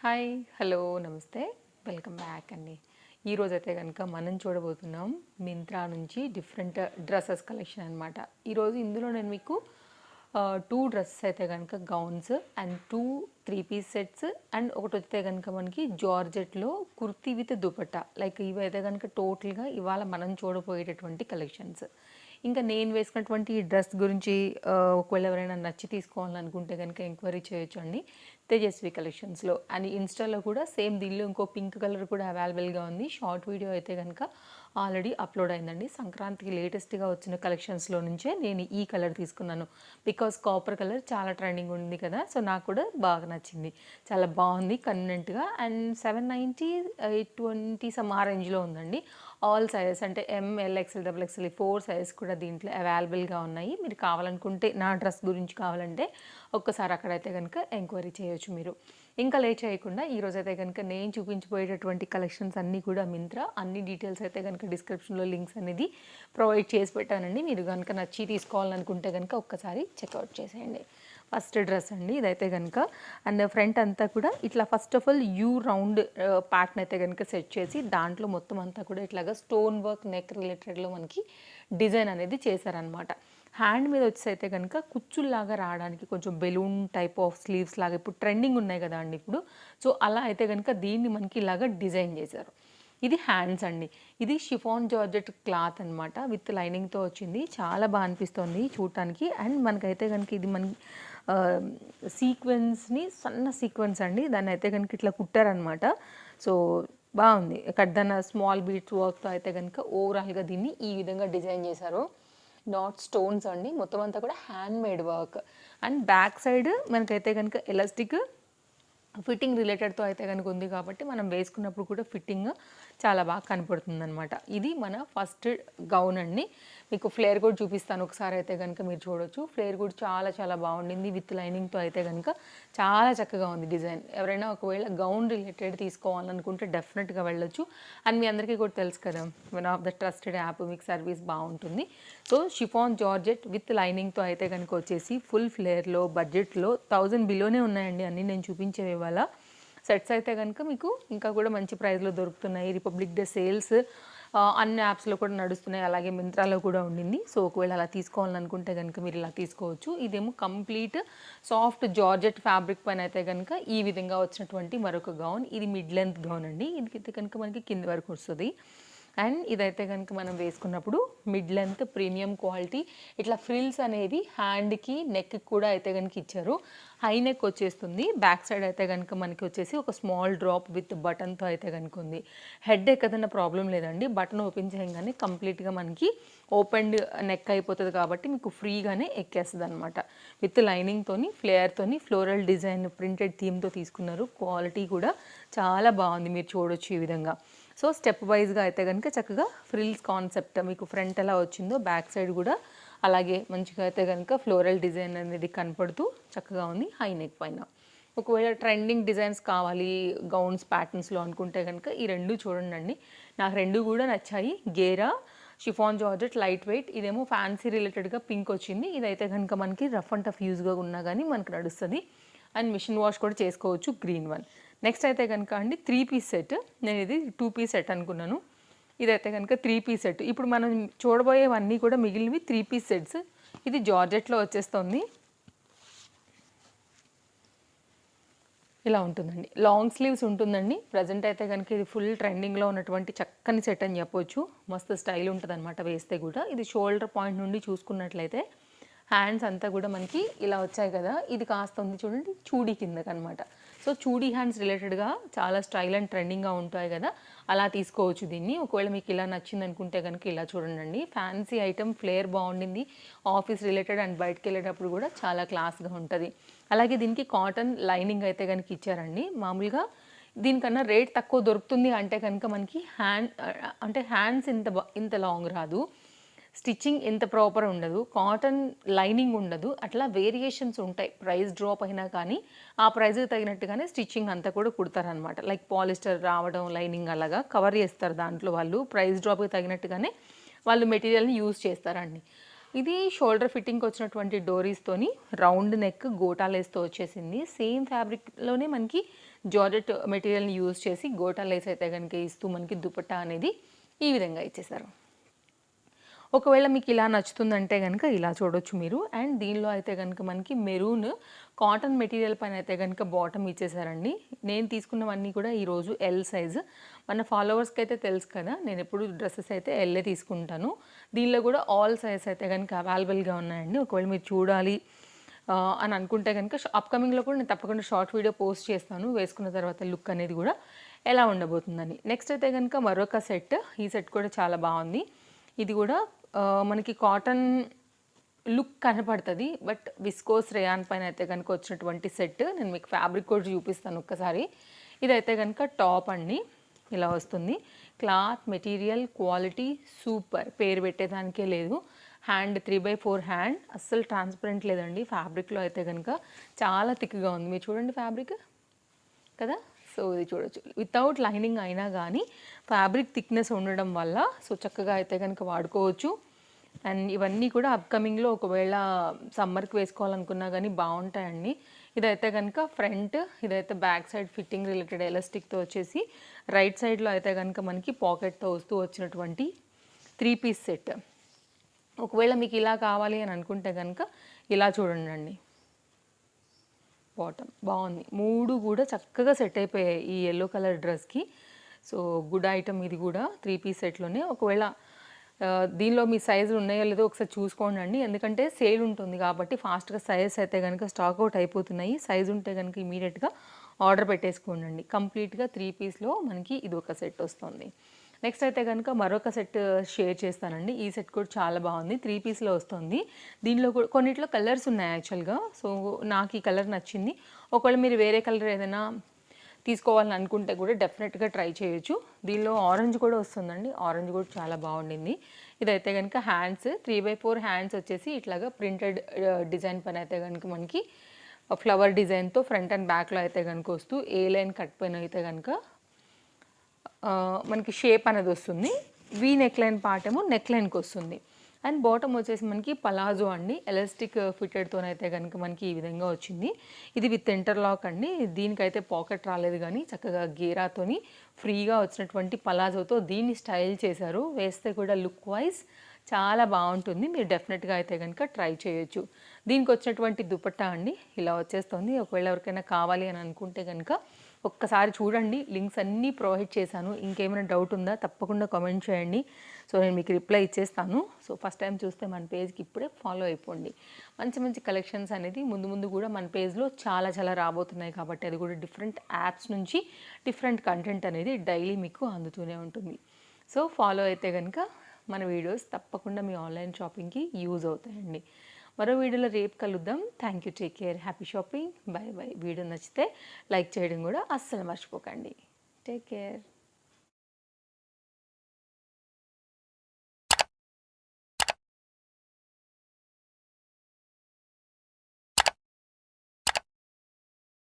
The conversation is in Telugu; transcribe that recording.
హాయ్ హలో నమస్తే వెల్కమ్ బ్యాక్ అండి. ఈరోజైతే కనుక మనం చూడబోతున్నాం మింత్రా నుంచి డిఫరెంట్ డ్రెస్సెస్ కలెక్షన్ అనమాట. ఈరోజు ఇందులో నేను మీకు 2 డ్రెస్సెస్ అయితే కనుక గౌన్స్ అండ్ 2 3-పీస్ సెట్స్ అండ్ ఒకటి వస్తే కనుక మనకి జార్జెట్లో కుర్తీ విత్ దుపట్టా లైక్ ఇవైతే కనుక టోటల్గా ఇవాళ మనం చూడబోయేటటువంటి కలెక్షన్స్. ఇంకా నేను వేసుకున్నటువంటి ఈ డ్రెస్ గురించి ఒకవేళ ఎవరైనా నచ్చి తీసుకోవాలనుకుంటే కనుక ఎంక్వైరీ చేయొచ్చు అండి తేజస్వి కలెక్షన్స్లో. అండ్ ఇన్స్టాలో కూడా సేమ్ దీనిలో ఇంకో పింక్ కలర్ కూడా అవైలబుల్గా ఉంది. షార్ట్ వీడియో అయితే కనుక ఆల్రెడీ అప్లోడ్ అయిందండి. సంక్రాంతికి లేటెస్ట్గా వచ్చిన కలెక్షన్స్లో నుంచే నేను ఈ కలర్ తీసుకున్నాను. బికాస్ కాపర్ కలర్ చాలా ట్రెండింగ్ ఉంది కదా, సో నాకు కూడా బాగా నచ్చింది. చాలా బాగుంది కన్వీనెంట్గా. అండ్ 790 820 సమ్ ఆ రేంజ్లో ఉందండి. ఆల్ సైజెస్ అంటే M L XL double XL 4 sizes కూడా దీంట్లో అవైలబుల్గా ఉన్నాయి. మీరు కావాలనుకుంటే నా డ్రెస్ గురించి కావాలంటే ఒక్కసారి అక్కడైతే కనుక ఎంక్వైరీ చేయొచ్చు మీరు. ఇంకా లేట్ చేయకుండా ఈరోజు అయితే కనుక నేను చూపించబోయేటటువంటి కలెక్షన్స్ అన్నీ కూడా మింత్రా అన్ని డీటెయిల్స్ అయితే కనుక డిస్క్రిప్షన్లో లింక్స్ అనేది ప్రొవైడ్ చేసి పెట్టానండి. మీరు కనుక నచ్చి తీసుకోవాలనుకుంటే కనుక ఒక్కసారి చెక్అవుట్ చేసేయండి. ఫస్ట్ డ్రెస్ అండి ఇదైతే కనుక. అండ్ ఫ్రంట్ అంతా కూడా ఇట్లా first of all you round pattern అయితే కనుక సెట్ చేసి దాంట్లో మొత్తం అంతా కూడా ఇట్లాగా స్టోన్ వర్క్ నెక్ రిలేటెడ్లో మనకి డిజైన్ అనేది చేశారనమాట. హ్యాండ్ మీద వచ్చేసి అయితే కనుక కుచ్చుల్లాగా రావడానికి కొంచెం బెలూన్ టైప్ ఆఫ్ స్లీవ్స్ లాగా ఇప్పుడు ట్రెండింగ్ ఉన్నాయి కదా అండి ఇప్పుడు. సో అలా అయితే కనుక దీన్ని మనకి ఇలాగా డిజైన్ చేశారు. ఇది హ్యాండ్స్ అండి. ఇది షిఫాన్ జార్జెట్ క్లాత్ అనమాట, విత్ లైనింగ్తో వచ్చింది. చాలా బాగా అనిపిస్తుంది చూడటానికి. అండ్ మనకైతే కనుక ఇది మన సీక్వెన్స్ని సన్న సీక్వెన్స్ అండి, దాన్ని అయితే కనుక ఇట్లా కుట్టారనమాట. సో బాగుంది. కడ్దన స్మాల్ బీట్స్ వర్క్తో అయితే కనుక ఓవరాల్గా దీన్ని ఈ విధంగా డిజైన్ చేశారు. నాట్ స్టోన్స్ అండి, మొత్తం అంతా కూడా hand made work. And back side మనకైతే కనుక ఎలాస్టిక్ ఫిట్టింగ్ రిలేటెడ్తో అయితే కనుక ఉంది కాబట్టి మనం వేసుకున్నప్పుడు కూడా ఫిట్టింగ్ చాలా బాగా కనపడుతుంది అనమాట. ఇది మన ఫస్ట్ గౌన్ అండి. మీకు ఫ్లేర్ కూడా చూపిస్తాను ఒకసారి అయితే కనుక మీరు చూడొచ్చు. ఫ్లేర్ కూడా చాలా చాలా బాగుండింది, విత్ లైనింగ్తో అయితే కనుక చాలా చక్కగా ఉంది డిజైన్. ఎవరైనా ఒకవేళ గౌన్ రిలేటెడ్ తీసుకోవాలనుకుంటే డెఫినెట్గా వెళ్ళొచ్చు. అండ్ మీ అందరికీ కూడా తెలుసు కదా, one of the trusted app, మీకు సర్వీస్ బాగుంటుంది. సో షిఫాన్ జార్జెట్ విత్ లైనింగ్తో అయితే కనుక వచ్చేసి ఫుల్ ఫ్లేర్లో బడ్జెట్లో 1000 బిలోనే ఉన్నాయండి అన్నీ నేను చూపించేవి. ఇవాళ సెట్స్ అయితే కనుక మీకు ఇంకా కూడా మంచి ప్రైస్లో దొరుకుతున్నాయి. రిపబ్లిక్ డే సేల్స్ అన్ని యాప్స్లో కూడా నడుస్తున్నాయి, అలాగే మింత్రాలో కూడా ఉండింది. సో ఒకవేళ అలా తీసుకోవాలనుకుంటే కనుక మీరు ఇలా తీసుకోవచ్చు. ఇదేమో కంప్లీట్ సాఫ్ట్ జార్జెట్ ఫ్యాబ్రిక్ పైన అయితే కనుక ఈ విధంగా వచ్చినటువంటి మరొక గౌన్. ఇది మిడ్ లెంత్ గౌన్ అండి. ఇది కనుక మనకి కింది వరకు వస్తుంది. అండ్ ఇదైతే కనుక మనం వేసుకున్నప్పుడు మిడ్ లెంత్ ప్రీమియం క్వాలిటీ. ఇట్లా ఫ్రిల్స్ అనేవి హ్యాండ్కి నెక్కి కూడా అయితే కనుక ఇచ్చారు. హై నెక్ వచ్చేస్తుంది. బ్యాక్ సైడ్ అయితే కనుక మనకి వచ్చేసి ఒక స్మాల్ డ్రాప్ విత్ బటన్తో అయితే కనుక ఉంది. హెడ్ ఎక్కదన్న ప్రాబ్లం లేదండి. బటన్ ఓపెన్ చేయగానే కంప్లీట్గా మనకి ఓపెన్ నెక్ అయిపోతుంది కాబట్టి మీకు ఫ్రీగానే ఎక్కేస్తుంది అనమాట. విత్ లైనింగ్తోని ఫ్లేయర్తోని ఫ్లోరల్ డిజైన్ ప్రింటెడ్ థీమ్తో తీసుకున్నారు. క్వాలిటీ కూడా చాలా బాగుంది, మీరు చూడొచ్చు ఈ విధంగా. సో స్టెప్ వైజ్గా అయితే కనుక చక్కగా ఫ్రిల్స్ కాన్సెప్ట్ మీకు ఫ్రంట్ ఎలా వచ్చిందో బ్యాక్ సైడ్ కూడా అలాగే మంచిగా అయితే కనుక ఫ్లోరల్ డిజైన్ అనేది కనపడుతూ చక్కగా ఉంది హై నెక్ పైన. ఒకవేళ ట్రెండింగ్ డిజైన్స్ కావాలి గౌన్స్ ప్యాటర్న్స్లో అనుకుంటే కనుక ఈ రెండు చూడండి. నాకు రెండు కూడా నచ్చాయి. గేరా షిఫాన్ జార్జెట్ లైట్ వెయిట్. ఇదేమో ఫ్యాన్సీ రిలేటెడ్గా పింక్ వచ్చింది. ఇదైతే కనుక మనకి రఫ్ అండ్ టఫ్ యూజ్గా ఉన్నా కానీ మనకు నడుస్తుంది. అండ్ మిషన్ వాష్ కూడా చేసుకోవచ్చు, గ్రీన్ వన్. నెక్స్ట్ అయితే కనుక అండి 3-పీస్ సెట్. నేను ఇది 2-పీస్ సెట్ అనుకున్నాను. ఇదైతే కనుక 3-పీస్ సెట్. ఇప్పుడు మనం చూడబోయేవన్నీ కూడా మిగిలినవి 3-పీస్ సెట్స్. ఇది జార్జెట్లో వచ్చేస్తుంది. ఇలా ఉంటుందండి, లాంగ్ స్లీవ్స్ ఉంటుందండి. ప్రజెంట్ అయితే కనుక ఇది ఫుల్ ట్రెండింగ్లో ఉన్నటువంటి చక్కని సెట్ అని చెప్పొచ్చు. మస్తు స్టైల్ ఉంటుంది అనమాట వేస్తే కూడా. ఇది షోల్డర్ పాయింట్ నుండి చూసుకున్నట్లయితే హ్యాండ్స్ అంతా కూడా మనకి ఇలా వచ్చాయి కదా, ఇది కాస్త ఉంది చూడండి చూడీ కిందకి అనమాట. సో చూడీ హ్యాండ్స్ రిలేటెడ్గా చాలా స్టైల్ అండ్ ట్రెండింగ్గా ఉంటాయి కదా, అలా తీసుకోవచ్చు దీన్ని. ఒకవేళ మీకు ఇలా నచ్చింది అనుకుంటే కనుక ఇలా చూడండి. ఫ్యాన్సీ ఐటమ్, ఫ్లేర్ బాగుండింది. ఆఫీస్ రిలేటెడ్ అండ్ బయటకు వెళ్ళేటప్పుడు కూడా చాలా క్లాస్గా ఉంటుంది. అలాగే దీనికి కాటన్ లైనింగ్ అయితే కనుక ఇచ్చారండి. మామూలుగా దీనికన్నా రేట్ తక్కువ దొరుకుతుంది అంటే కనుక మనకి హ్యాండ్స్ ఇంత లాంగ్ రాదు, స్టిచ్చింగ్ ఎంత ప్రాపర్ ఉండదు, కాటన్ లైనింగ్ ఉండదు, అట్లా వేరియేషన్స్ ఉంటాయి. ప్రైస్ డ్రాప్ అయినా కానీ ఆ ప్రైస్కి తగినట్టుగానే స్టిచ్చింగ్ అంతా కూడా కుడతారనమాట. లైక్ పాలిస్టర్ రావడం, లైనింగ్ అలాగా కవర్ చేస్తారు దాంట్లో వాళ్ళు. ప్రైస్ డ్రాప్కి తగినట్టుగానే వాళ్ళు మెటీరియల్ని యూజ్ చేస్తారండి. ఇది షోల్డర్ ఫిట్టింగ్కి వచ్చినటువంటి డోరీస్తోని రౌండ్ నెక్ గోటాలేస్తో వచ్చేసింది. సేమ్ ఫ్యాబ్రిక్లోనే మనకి జార్జెట్ మెటీరియల్ని యూజ్ చేసి గోటా లేస్ అయితే కనుక ఇస్తూ మనకి దుపట్టా అనేది ఈ విధంగా ఇచ్చేసారు. ఒకవేళ మీకు ఇలా నచ్చుతుందంటే కనుక ఇలా చూడొచ్చు మీరు. అండ్ దీనిలో అయితే కనుక మనకి మెరూన్ కాటన్ మెటీరియల్ పైన అయితే కనుక బాటమ్ ఇచ్చేసారండి. నేను తీసుకున్నవన్నీ కూడా ఈరోజు ఎల్ సైజు. మన ఫాలోవర్స్కి అయితే తెలుసు కదా, నేను ఎప్పుడు డ్రెస్సెస్ అయితే ఎల్లే తీసుకుంటాను. దీనిలో కూడా ఆల్ సైజ్ అయితే కనుక అవైలబుల్గా ఉన్నాయండి. ఒకవేళ మీరు చూడాలి అని అనుకుంటే కనుక అప్కమింగ్లో కూడా నేను తప్పకుండా షార్ట్ వీడియో పోస్ట్ చేస్తాను, వేసుకున్న తర్వాత లుక్ అనేది కూడా ఎలా ఉండబోతుందని. నెక్స్ట్ అయితే కనుక మరొక సెట్. ఈ సెట్ కూడా చాలా బాగుంది. ఇది కూడా మనకి కాటన్ లుక్ కనపడుతుంది, బట్ విస్కోస్ రేయాన్ పైన అయితే కనుక వచ్చినటువంటి సెట్. నేను మీకు ఫ్యాబ్రిక్ కూడా చూపిస్తాను ఒక్కసారి. ఇదైతే కనుక టాప్ అండి, ఇలా వస్తుంది. క్లాత్ మెటీరియల్ క్వాలిటీ సూపర్, పేరు పెట్టేదానికే లేదు. హ్యాండ్ 3/4 హ్యాండ్, అస్సలు ట్రాన్స్పరెంట్ లేదండి. ఫ్యాబ్రిక్లో అయితే కనుక చాలా థిక్గా ఉంది. మీరు చూడండి ఫ్యాబ్రిక్ కదా. సో ఇది చూడొచ్చు, వితౌట్ లైనింగ్ అయినా కానీ ఫ్యాబ్రిక్ థిక్నెస్ ఉండడం వల్ల సో చక్కగా అయితే కనుక వాడుకోవచ్చు. అండ్ ఇవన్నీ కూడా అప్కమింగ్లో ఒకవేళ సమ్మర్కి వేసుకోవాలనుకున్నా కానీ బాగుంటాయండి. ఇదైతే కనుక ఫ్రంట్, ఇదైతే బ్యాక్ సైడ్ ఫిట్టింగ్ రిలేటెడ్ ఎలాస్టిక్తో వచ్చేసి, రైట్ సైడ్లో అయితే కనుక మనకి పాకెట్తో వస్తూ వచ్చినటువంటి 3 పీస్ సెట్. ఒకవేళ మీకు ఇలా కావాలి అని అనుకుంటే కనుక ఇలా చూడండి, బాటమ్ బాగుంది. 3 కూడా చక్కగా సెట్ అయిపోయాయి ఈ ఎల్లో కలర్ డ్రెస్కి. సో గుడ్ ఐటమ్ ఇది కూడా 3 పీస్ సెట్లోనే. ఒకవేళ దీనిలో మీ సైజులు ఉన్నాయో లేదో ఒకసారి చూసుకోండి, ఎందుకంటే సేల్ ఉంటుంది కాబట్టి ఫాస్ట్గా సైజ్ అయితే కనుక స్టాక్ అవుట్ అయిపోతున్నాయి. సైజు ఉంటే కనుక ఇమీడియట్గా ఆర్డర్ పెట్టేసుకోండి. కంప్లీట్గా 3 పీస్లో మనకి ఇది ఒక సెట్ వస్తుంది. నెక్స్ట్ అయితే కనుక మరొక సెట్ షేర్ చేస్తానండి. ఈ సెట్ కూడా చాలా బాగుంది, 3 పీస్లో వస్తుంది. దీనిలో కూడా కొన్నిట్లో కలర్స్ ఉన్నాయి యాక్చువల్గా. సో నాకు ఈ కలర్ నచ్చింది. ఒకవేళ మీరు వేరే కలర్ ఏదైనా తీసుకోవాలని అనుకుంటే కూడా డెఫినెట్గా ట్రై చేయొచ్చు. దీనిలో ఆరెంజ్ కూడా వస్తుందండి, ఆరెంజ్ కూడా చాలా బాగుండింది. ఇదైతే కనుక హ్యాండ్స్ 3/4 హ్యాండ్స్ వచ్చేసి ఇట్లాగా ప్రింటెడ్ డిజైన్ పైన అయితే కనుక మనకి ఫ్లవర్ డిజైన్తో ఫ్రంట్ అండ్ బ్యాక్లో అయితే కనుక వస్తూ ఏ లైన్ కట్ పైన అయితే కనుక మనకి షేప్ అనేది వస్తుంది. వీ నెక్ లైన్ పార్ట్ ఏమో నెక్ లైన్కి వస్తుంది. అండ్ బాటమ్ వచ్చేసి మనకి పలాజో అండి, ఎలాస్టిక్ ఫిటెడ్తోనైతే కనుక మనకి ఈ విధంగా వచ్చింది. ఇది విత్ ఇంటర్లాక్ అండి. దీనికైతే పాకెట్ రాలేదు కానీ చక్కగా గేరాతోని ఫ్రీగా వచ్చినటువంటి పలాజోతో దీన్ని స్టైల్ చేశారు. వేస్తే కూడా లుక్ వైజ్ చాలా బాగుంటుంది. మీరు డెఫినెట్గా అయితే కనుక ట్రై చేయొచ్చు. దీనికి వచ్చినటువంటి దుపట్టా అండి ఇలా వచ్చేస్తుంది. ఒకవేళ ఎవరికైనా కావాలి అని అనుకుంటే కనుక ఒక్కసారి చూడండి, లింక్స్ అన్నీ ప్రొవైడ్ చేశాను. ఇంకేమైనా డౌట్ ఉందా తప్పకుండా కామెంట్ చేయండి. సో నేను మీకు రిప్లై ఇచ్చేస్తాను. సో ఫస్ట్ టైం చూస్తే మన పేజ్కి ఇప్పుడే ఫాలో అయిపోండి. మంచి మంచి కలెక్షన్స్ అనేది ముందు ముందు కూడా మన పేజ్లో చాలా చాలా రాబోతున్నాయి కాబట్టి అది కూడా డిఫరెంట్ యాప్స్ నుంచి డిఫరెంట్ కంటెంట్ అనేది డైలీ మీకు అందుతూనే ఉంటుంది. సో ఫాలో అయితే కనుక మన వీడియోస్ తప్పకుండా మీ ఆన్లైన్ షాపింగ్కి యూజ్ అవుతాయండి. మరో వీడియోలో రేపు కలుద్దాం. Thank you, take care, happy shopping, by by. Video నచ్చితే లైక్ చేయడం కూడా అస్సలు మర్చిపోకండి. Take care.